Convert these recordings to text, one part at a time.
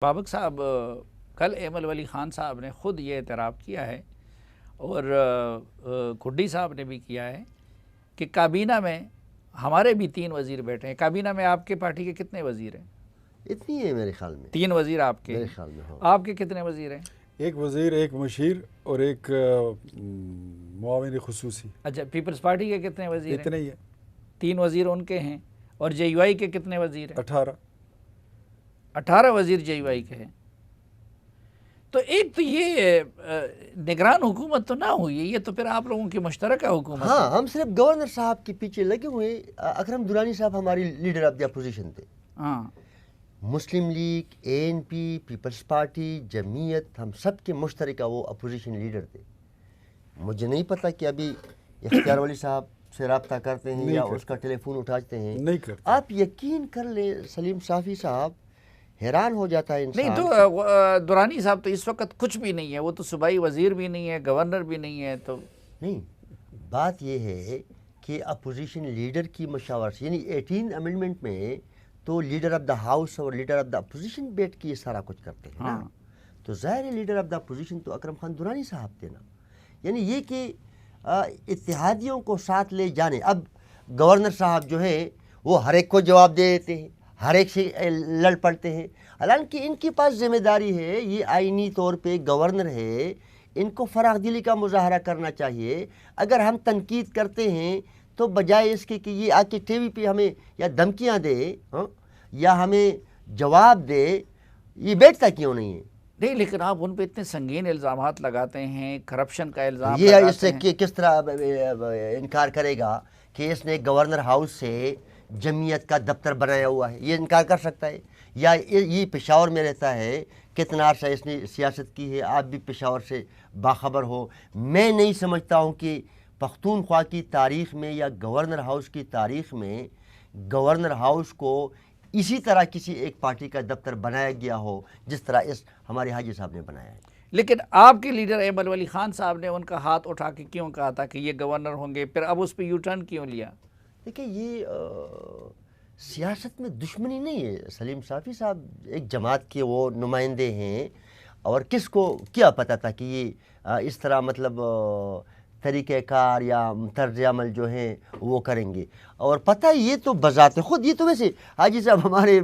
بابک صاحب کل ایمل ولی خان صاحب نے خود یہ اعتراف کیا ہے اور کھڈی صاحب نے بھی کیا ہے کہ کابینہ میں ہمارے بھی 3 وزیر بیٹھے ہیں۔ کابینہ میں آپ کے پارٹی کے کتنے وزیر ہیں؟ اتنی ہے میرے خیال میں 3 وزیر آپ کے، میرے خیال میں ہاں۔ آپ کے کتنے وزیر ہیں؟ 1 وزیر، 1 مشیر اور 1 معاون خصوصی۔ اچھا، پیپلز پارٹی کے کتنے وزیر ہیں؟ اتنے ہی ہے۔ 3 وزیر ان کے ہیں۔ اور جے یو آئی کے کتنے وزیر ہیں؟ 18 وزیر جے یو آئی کے ہیں۔ تو ایک تو یہ نگران حکومت تو نہ ہوئی ہے، یہ تو پھر آپ لوگوں کی مشترکہ حکومت ہے۔ ہاں، ہم صرف گورنر صاحب کے پیچھے لگے ہوئے۔ اکرم درانی صاحب ہماری لیڈر آف دی اپوزیشن تھے۔ ہاں، مسلم لیگ، اے این پی، پیپلز پارٹی، جمعیت، ہم سب کے مشترکہ وہ اپوزیشن لیڈر تھے۔ مجھے نہیں پتہ کہ ابھی اختیار ولی صاحب سے رابطہ کرتے ہیں یا اس کا ٹیلی فون اٹھاتے ہیں۔ نہیں کرتے۔ آپ یقین کر لیں سلیم صافی صاحب، حیران ہو جاتا ہے انسان۔ نہیں تو درانی صاحب تو اس وقت کچھ بھی نہیں ہے، وہ تو صوبائی وزیر بھی نہیں ہے، گورنر بھی نہیں ہے۔ تو نہیں، بات یہ ہے کہ اپوزیشن لیڈر کی مشاورت، یعنی 18 امینڈمنٹ میں تو لیڈر آف دا ہاؤس اور لیڈر آف دا اپوزیشن بیٹھ کے یہ سارا کچھ کرتے ہیں نا۔ تو ظاہر ہے لیڈر آف دا اپوزیشن تو اکرم خان درانی صاحب تھے نا۔ یعنی یہ کہ اتحادیوں کو ساتھ لے جانے، اب گورنر صاحب جو ہے وہ ہر ایک کو جواب دے دیتے ہیں، ہر ایک سے لڑ پڑتے ہیں، حالانکہ ان کے پاس ذمہ داری ہے، یہ آئینی طور پہ گورنر ہے، ان کو فراخ دلی کا مظاہرہ کرنا چاہیے۔ اگر ہم تنقید کرتے ہیں تو بجائے اس کے کہ یہ آ کے ٹی وی پہ ہمیں یا دھمکیاں دے یا ہمیں جواب دے، یہ بیٹھتا کیوں نہیں ہے؟ نہیں، لیکن آپ ان پہ اتنے سنگین الزامات لگاتے ہیں، کرپشن کا الزام یہ لگاتے اس سے ہیں۔ کس طرح انکار کرے گا کہ اس نے گورنر ہاؤس سے جمعیت کا دفتر بنایا ہوا ہے؟ یہ انکار کر سکتا ہے؟ یا یہ پشاور میں رہتا ہے، کتنا عرصہ اس نے سیاست کی ہے، آپ بھی پشاور سے باخبر ہو۔ میں نہیں سمجھتا ہوں کہ پختونخوا کی تاریخ میں یا گورنر ہاؤس کی تاریخ میں گورنر ہاؤس کو اسی طرح کسی ایک پارٹی کا دفتر بنایا گیا ہو جس طرح اس ہمارے حاجی صاحب نے بنایا ہے۔ لیکن آپ کے لیڈر ایمل ولی خان صاحب نے ان کا ہاتھ اٹھا کے کیوں کہا تھا کہ یہ گورنر ہوں گے، پھر اب اس پہ یو ٹرن کیوں لیا؟ دیکھیں، یہ سیاست میں دشمنی نہیں ہے۔ سلیم صافی صاحب ایک جماعت کے وہ نمائندے ہیں، اور کس کو کیا پتہ تھا کہ یہ اس طرح مطلب طریقہ کار یا طرز عمل جو ہیں وہ کریں گے؟ اور پتہ یہ تو بذات خود، یہ تو ویسے حاجی صاحب ہمارے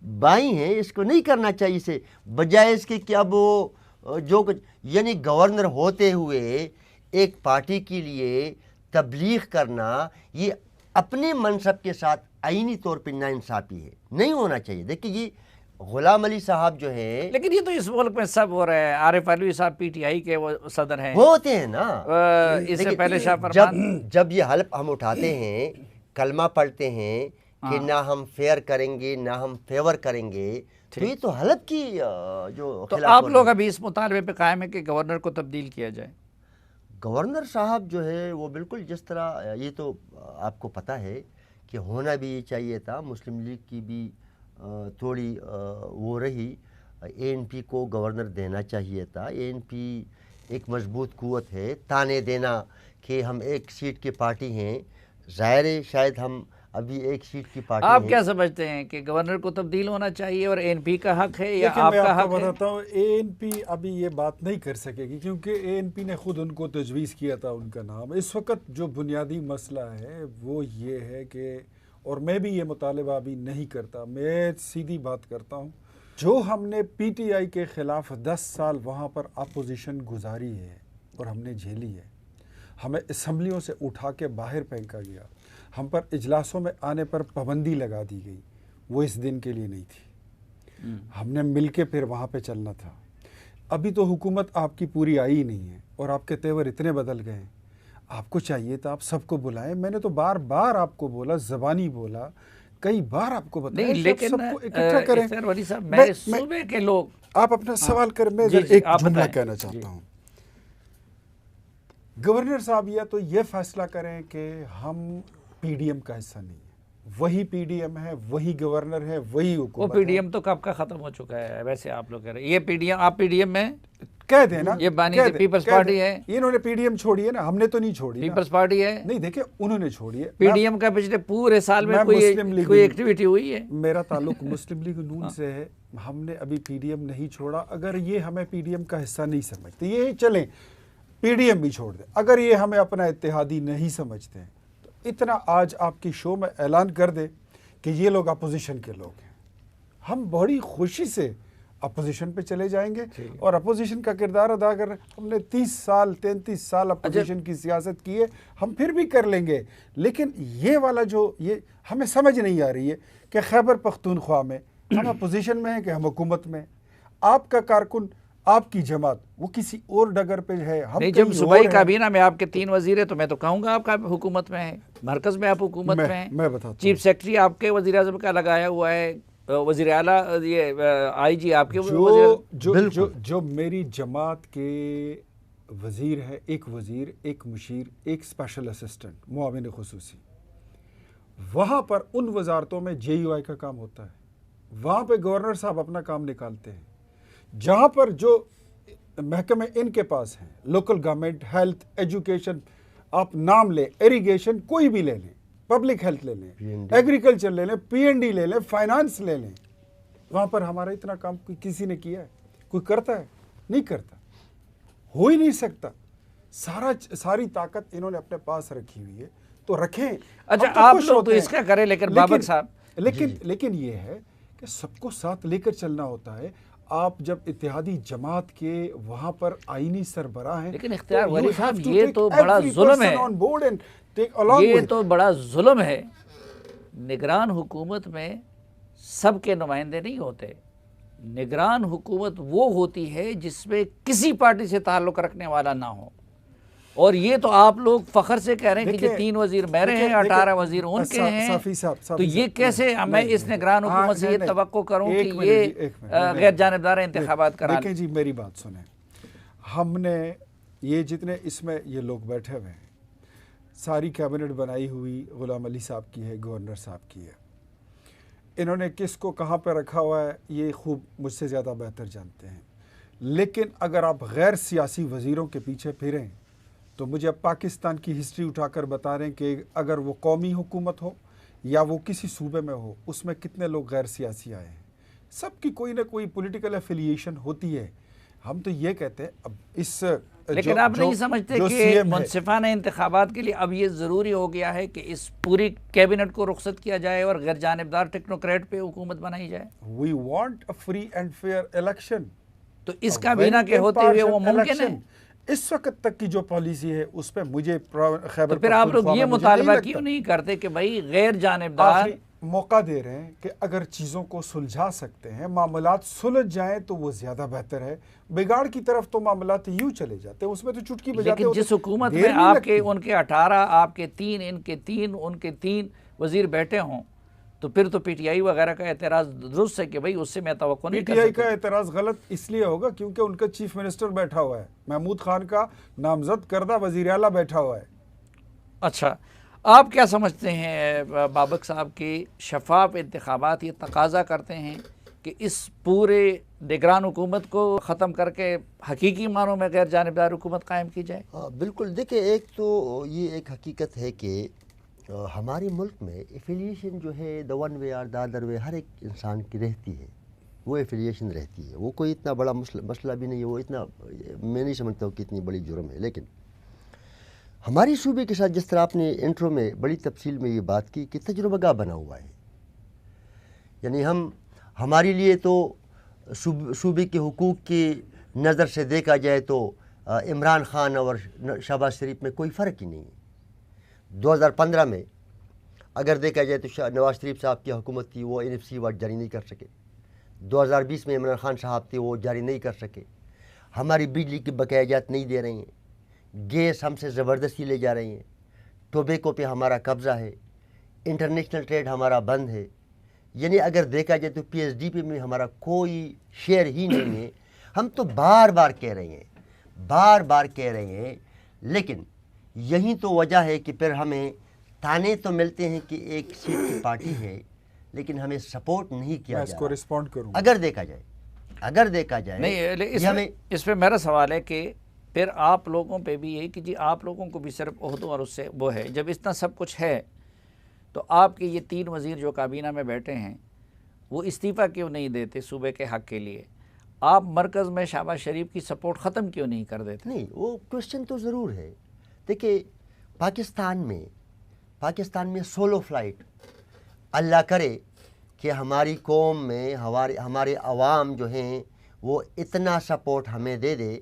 بھائی ہیں، اس کو نہیں کرنا چاہیے سے، بجائے اس کے کہ اب وہ جو کچھ، یعنی گورنر ہوتے ہوئے ایک پارٹی کے لیے تبلیغ کرنا، یہ اپنے منصب کے ساتھ آئینی طور پہ ناانصافی ہے، نہیں ہونا چاہیے۔ دیکھیں، یہ غلام علی صاحب جو ہے، لیکن یہ تو اس ملک میں سب ہو رہے ہیں۔ عارف علوی صاحب پی ٹی آئی کے وہ صدر ہیں، ہوتے ہیں نا۔ اس سے پہلے شاہ فرمان، جب یہ حلف ہم اٹھاتے ہیں، کلمہ پڑھتے ہیں کہ نہ ہم فیئر کریں گے نہ ہم فیور کریں گے، تو یہ تو حلف کی جو تو آپ لوگ ابھی اس مطالبے پہ قائم ہے کہ گورنر کو تبدیل کیا جائے؟ گورنر صاحب جو ہے وہ بالکل جس طرح، یہ تو آپ کو پتہ ہے کہ ہونا بھی یہ چاہیے تھا۔ مسلم لیگ کی بھی تھوڑی وہ رہی، اے این پی کو گورنر دینا چاہیے تھا۔ اے این پی ایک مضبوط قوت ہے، تانے دینا کہ ہم 1 سیٹ کی پارٹی ہیں، ظاہر ہے شاید ہم ابھی 1 سیٹ کی پارٹی ہیں۔ آپ کیا سمجھتے ہیں کہ گورنر کو تبدیل ہونا چاہیے اور اے این پی کا حق ہے یا لیکن آپ میں کا آپ حق کو ہے؟ بتاتا ہوں، اے این پی ابھی یہ بات نہیں کر سکے گی، کیونکہ اے این پی نے خود ان کو تجویز کیا تھا ان کا نام۔ اس وقت جو بنیادی مسئلہ ہے وہ یہ ہے کہ، اور میں بھی یہ مطالبہ ابھی نہیں کرتا، میں سیدھی بات کرتا ہوں، جو ہم نے پی ٹی آئی کے خلاف 10 سال وہاں پر اپوزیشن گزاری ہے اور ہم نے جھیلی ہے، ہمیں اسمبلیوں سے اٹھا کے باہر پھینکا گیا، ہم پر اجلاسوں میں آنے پر پابندی لگا دی گئی، وہ اس دن کے لیے نہیں تھی۔ ہم نے مل کے پھر وہاں پہ چلنا تھا۔ ابھی تو حکومت آپ کی پوری آئی ہی نہیں ہے اور آپ کے تیور اتنے بدل گئے ہیں، آپ کو چاہیے تھا آپ سب کو بلائیں۔ میں نے تو بار بار آپ کو بولا، زبانی بولا، کئی بار آپ کو بتایا نہیں، کہ آپ لیکن سب کو اکٹھا کریں۔ اختیار ولی صاحب، میرے صوبے کے لوگ، آپ اپنا سوال کریں، میں جی، ایک آپ جملہ بتائیں۔ کہنا چاہتا ہوں۔ گورنر صاحب یا تو یہ فیصلہ کریں کہ ہم پی ڈی ایم کا حصہ نہیں ہیں، وہی پی ڈی ایم ہے، وہی گورنر ہے، وہی وہ حکومت پی ڈی ہے۔ ایم تو کب کا ختم ہو چکا ہے، ویسے آپ لوگ کہہ رہے ہیں یہ پی ڈی ایم، آپ پی ڈی ایم میں کہہ دیں نا، یہ بانی کہہ دیں، پیپلز کہہ پارٹی دیں۔ ہے، انہوں نے پی ڈی ایم چھوڑی ہے نا، ہم نے تو نہیں چھوڑی نا۔ پیپلز پارٹی ہے۔ نہیں، دیکھیں انہوں نے چھوڑی ہے۔ پی ڈی ایم کا پچھلے پورے سال میں میں مسلم لیگ کوئی ایکٹیویٹی ہوئی ہے؟ میرا تعلق مسلم لیگ نون سے ہے، ہم نے ابھی پی ڈی ایم نہیں چھوڑا. اگر یہ ہمیں پی ڈی ایم کا حصہ نہیں سمجھتے، یہ چلیں پی ڈی ایم بھی چھوڑ دیں، اگر یہ ہمیں اپنا اتحادی نہیں سمجھتے ہیں تو اتنا آج آپ کی شو میں اعلان کر دے کہ یہ لوگ اپوزیشن کے لوگ ہیں. ہم بڑی خوشی سے اپوزیشن پہ چلے جائیں گے اور اپوزیشن کا کردار ادا کر رہے ہیں. ہم نے 33 سال اپوزیشن کی سیاست کی ہے، ہم پھر بھی کر لیں گے. لیکن یہ والا جو یہ ہمیں سمجھ نہیں آ رہی ہے کہ خیبر پختونخوا میں ہم اپوزیشن میں ہیں کہ ہم حکومت میں ہیں. آپ کا کارکن، آپ کی جماعت وہ کسی اور ڈگر پہ ہے، ہم نہیں. جب کہیں صوبائی اور ہیں. کابینہ میں آپ کے 3 وزیر ہیں تو میں تو کہوں گا آپ کا حکومت میں ہے، مرکز میں آپ حکومت میں ہیں. میں بتاتا ہوں. چیف سیکرٹری آپ کے وزیر اعظم کا لگایا ہوا ہے، وزیر اعلیٰ یہ آئی جی آپ کے جو میری جماعت کے وزیر ہے، ایک وزیر، ایک مشیر، ایک اسپیشل اسسٹنٹ، معاون خصوصی، وہاں پر ان وزارتوں میں جے یو آئی کا کام ہوتا ہے. وہاں پہ گورنر صاحب اپنا کام نکالتے ہیں. جہاں پر جو محکمے ان کے پاس ہیں، لوکل گورنمنٹ، ہیلتھ، ایجوکیشن، آپ نام لیں، ایریگیشن، کوئی بھی لے لیں، پبلک ہیلتھ لے لیں، ایگریکلچر لے لیں، پی این ڈی لے لیں، فائنانس لے لیں، وہاں پر ہمارا اتنا کام کسی نے کیا ہے؟ کوئی کرتا ہے؟ نہیں کرتا، ہو ہی نہیں سکتا. ساری طاقت انہوں نے اپنے پاس رکھی ہوئی ہے تو رکھیں. اچھا آپ لوگ تو اس کا کریں، لیکن بابک صاحب لیکن یہ ہے کہ سب کو ساتھ لے کر چلنا ہوتا ہے. آپ جب اتحادی جماعت کے وہاں پر آئینی سربراہ ہیں، لیکن اختیار ولی صاحب یہ تو بڑا ظلم ہے، یہ تو بڑا ظلم ہے. نگران حکومت میں سب کے نمائندے نہیں ہوتے. نگران حکومت وہ ہوتی ہے جس میں کسی پارٹی سے تعلق رکھنے والا نہ ہو. اور یہ تو آپ لوگ فخر سے کہہ رہے ہیں کہ 3 وزیر میرے ہیں، 18 وزیر ان کے ہیں. تو یہ کیسے میں اس نگران حکومت سے یہ توقع کروں کہ یہ غیر جانبدار انتخابات کرا لیں؟ دیکھیں جی میری بات سنیں. ہم نے یہ جتنے اس میں یہ لوگ بیٹھے ہوئے ہیں، ساری کیبنٹ بنائی ہوئی غلام علی صاحب کی ہے، گورنر صاحب کی ہے. انہوں نے کس کو کہاں پہ رکھا ہوا ہے یہ خوب مجھ سے زیادہ بہتر جانتے ہیں. لیکن اگر آپ غیر سیاسی وزیروں کے پیچھے پھریں تو مجھے اب پاکستان کی ہسٹری اٹھا کر بتا رہے ہیں کہ اگر وہ قومی حکومت ہو یا وہ کسی صوبے میں ہو، اس میں کتنے لوگ غیر سیاسی آئے ہیں. سب کی کوئی نہ کوئی پولیٹیکل ایفیلیشن ہوتی ہے. ہم تو یہ کہتے ہیں اب اس لیکن آپ نہیں سمجھتے کہ منصفانہ انتخابات کے لیے اب یہ ضروری ہو گیا ہے کہ اس پوری کیبنٹ کو رخصت کیا جائے اور غیر جانبدار ٹیکنوکریٹ پہ حکومت بنائی جائے؟ We want a free and fair election. تو اس کابینہ کے ہوتے ہوئے وہ ممکن ہے؟ اس وقت تک کی جو پالیسی ہے اس پہ مجھے خیبر تو پھر آپ لوگ یہ مطالبہ کیوں نہیں کرتے کہ بھائی غیر جانبدار موقع دے رہے ہیں کہ اگر چیزوں کو سلجھا سکتے ہیں، معاملات سلجھ جائیں تو وہ زیادہ بہتر ہے. بگاڑ کی طرف تو معاملات یوں چلے جاتے ہیں، اس میں تو چٹکی بجاتے لیکن جس حکومت میں آپ کے ان کے 18 آپ کے 3 ان کے 3 ان کے 3 وزیر بیٹھے ہوں تو پھر تو پی ٹی آئی وغیرہ کا اعتراض درست ہے کہ بھائی اس سے میں توقع نہیں کر سکتا. پی ٹی آئی کا اعتراض غلط اس لیے ہوگا کیونکہ ان کا چیف منسٹر بیٹھا ہوا ہے، محمود خان کا نامزد کردہ وزیر اعلیٰ بیٹھا ہوا ہے. اچھا آپ کیا سمجھتے ہیں بابک صاحب کہ شفاف انتخابات یہ تقاضا کرتے ہیں کہ اس پورے نگران حکومت کو ختم کر کے حقیقی معنوں میں غیر جانبدار حکومت قائم کی جائے؟ بالکل. دیکھیں ایک تو یہ ایک حقیقت ہے کہ ہمارے ملک میں ایفیلیشن جو ہے the one way or the other way ہر ایک انسان کی رہتی ہے، وہ ایفیلیشن رہتی ہے. وہ کوئی اتنا بڑا مسئلہ بھی نہیں ہے، وہ اتنا میں نہیں سمجھتا ہوں کہ اتنی بڑی جرم ہے. لیکن ہماری صوبے کے ساتھ جس طرح آپ نے انٹرو میں بڑی تفصیل میں یہ بات کی کہ تجربہ گاہ بنا ہوا ہے، یعنی ہمارے لیے تو صوبے کے حقوق کی نظر سے دیکھا جائے تو عمران خان اور شہباز شریف میں کوئی فرق ہی نہیں ہے. 2015 میں اگر دیکھا جائے تو نواز شریف صاحب کی حکومت تھی، وہ NFC واٹ جاری نہیں کر سکے. 2020 میں عمران خان صاحب تھے، وہ جاری نہیں کر سکے. ہماری بجلی کی بقایا جات نہیں دے رہے ہیں، گیس ہم سے زبردستی لے جا رہے ہیں، ٹوبیکو پہ ہمارا قبضہ ہے، انٹرنیشنل ٹریڈ ہمارا بند ہے. یعنی اگر دیکھا جائے تو PSDP میں ہمارا کوئی شیئر ہی نہیں ہے. ہم تو بار بار کہہ رہے ہیں لیکن یہی تو وجہ ہے کہ پھر ہمیں تانے تو ملتے ہیں کہ ایک سیٹ کی پارٹی ہے لیکن ہمیں سپورٹ نہیں کیا میں اس کو رسپونڈ کروں. اگر دیکھا جائے نہیں، اس پہ میرا سوال ہے کہ پھر آپ لوگوں پہ بھی ہے کہ جی آپ لوگوں کو بھی صرف عہدوں اور اس سے وہ ہے، جب اتنا سب کچھ ہے تو آپ کے یہ 3 وزیر جو کابینہ میں بیٹھے ہیں وہ استعفیٰ کیوں نہیں دیتے صوبے کے حق کے لیے؟ آپ مرکز میں شہباز شریف کی سپورٹ ختم کیوں نہیں کر دیتے؟ نہیں، وہ کوشچن تو ضرور ہے. دیکھیں پاکستان میں سولو فلائٹ، اللہ کرے کہ ہماری قوم میں ہمارے عوام جو ہیں وہ اتنا سپورٹ ہمیں دے دے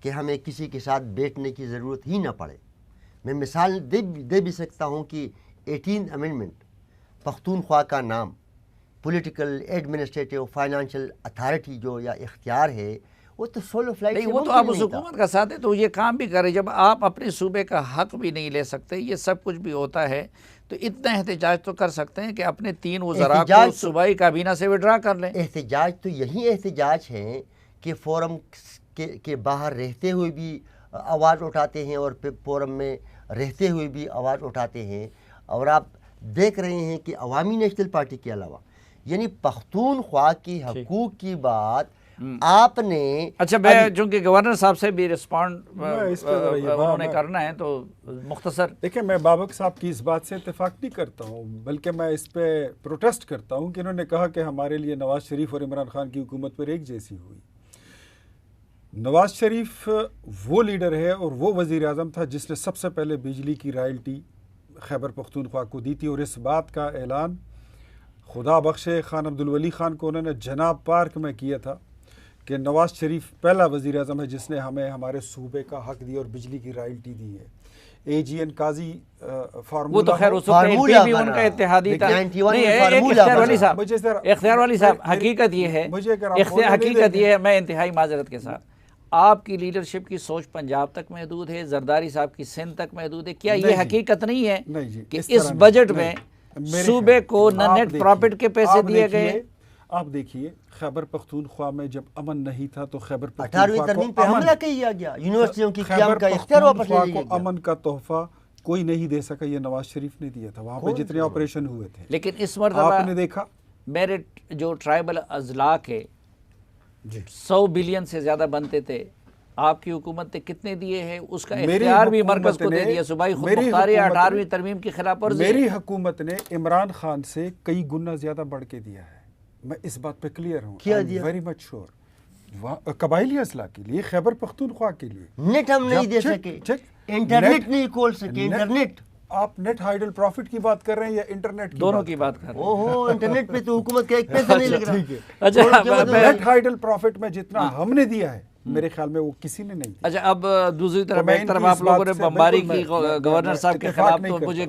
کہ ہمیں کسی کے ساتھ بیٹھنے کی ضرورت ہی نہ پڑے. میں مثال دے بھی سکتا ہوں کہ 18 امینڈمنٹ پختونخوا کا نام پولیٹیکل ایڈمنسٹریٹو فائنانشل اتھارٹی جو یا اختیار ہے وہ تو سولو فلائٹ نہیں، وہ تو آپ اس حکومت کا ساتھ ہے تو یہ کام بھی کرے. جب آپ اپنے صوبے کا حق بھی نہیں لے سکتے، یہ سب کچھ بھی ہوتا ہے، تو اتنا احتجاج تو کر سکتے ہیں کہ اپنے 3 وزراء کو صوبائی کابینہ سے وڈرا کر لیں. احتجاج تو یہی احتجاج ہیں کہ فورم کے باہر رہتے ہوئے بھی آواز اٹھاتے ہیں اور فورم میں رہتے ہوئے بھی آواز اٹھاتے ہیں. اور آپ دیکھ رہے ہیں کہ عوامی نیشنل پارٹی کے علاوہ یعنی پختونخوا کی حقوق کی بات آپ نے اچھا، میں چونکہ گورنر صاحب سے بھی رسپونڈ انہوں نے کرنا ہے تو مختصر. دیکھیں، میں بابک صاحب کی اس بات سے اتفاق نہیں کرتا ہوں، بلکہ میں اس پہ پروٹیسٹ کرتا ہوں کہ انہوں نے کہا کہ ہمارے لیے نواز شریف اور عمران خان کی حکومت پر ایک جیسی ہوئی. نواز شریف وہ لیڈر ہے اور وہ وزیر اعظم تھا جس نے سب سے پہلے بجلی کی رائلٹی خیبر پختونخوا کو دی تھی، اور اس بات کا اعلان خدا بخشے خان عبدالولی خان کو انہوں نے جناب پارک میں کیا تھا کہ نواز شریف پہلا وزیر اعظم ہے جس نے ہمیں ہمارے صوبے کا حق دیا اور بجلی کی رائلٹی دی ہے. اے جی این قاضی وہ تو خیر اس وقت بھی ان کا اتحادی تھا. اختیار والی صاحب، حقیقت یہ ہے میں انتہائی معذرت کے ساتھ، آپ کی لیڈرشپ کی سوچ پنجاب تک محدود ہے، زرداری صاحب کی سندھ تک محدود ہے. کیا یہ حقیقت نہیں ہے کہ اس بجٹ میں صوبے کو نہ نیٹ پروفٹ کے پیسے دیے گئے؟ آپ دیکھیے، خیبر پختونخوا میں جب امن نہیں تھا تو خیبر 18ویں ترمیم پہ حملہ کیا گیا، یونیورسٹیوں کی قیام کا اختیار واپس لے لیا گیا. امن کا تحفہ کوئی نہیں دے سکا، یہ نواز شریف نے دیا تھا وہاں پہ جتنے آپریشن ہوئے تھے. لیکن اس مرتبہ آپ نے دیکھا میرے جو ٹرائبل اضلاع کے 100 بلین سے زیادہ بنتے تھے، آپ کی حکومت نے کتنے دیے ہیں؟ اس کا اختیار بھی مرکز کو دے دیا. صوبائی خود مختاری 18ویں ترمیم کی خلاف ورزی. میری حکومت نے عمران خان سے کئی گنا زیادہ بڑھ کے دیا ہے، میں اس بات پہ کلیئر ہوں. کیا دیا؟ ویری مچ شور. قبائلی اضلاع کے لیے، خیبر پختونخوا کے لیے نیٹ ہم نہیں دے سکے، انٹرنیٹ نہیں کھول سکے. انٹرنیٹ آپ نیٹ ہائیڈل پروفٹ کی بات کر رہے ہیں یا انٹرنیٹ کی؟ دونوں کی بات کر رہے ہیں. اوہو، انٹرنیٹ پہ تو حکومت کا ایک پیسہ نہیں لگ رہا. اچھا، نیٹ ہائیڈل پروفٹ میں جتنا ہم نے دیا ہے میرے خیال میں وہ کسی نے نہیں دیا. اچھا، اب دوسری طرف ایک طرف آپ لوگوں نے بمباری کی گورنر صاحب کے خلاف، تو مجھے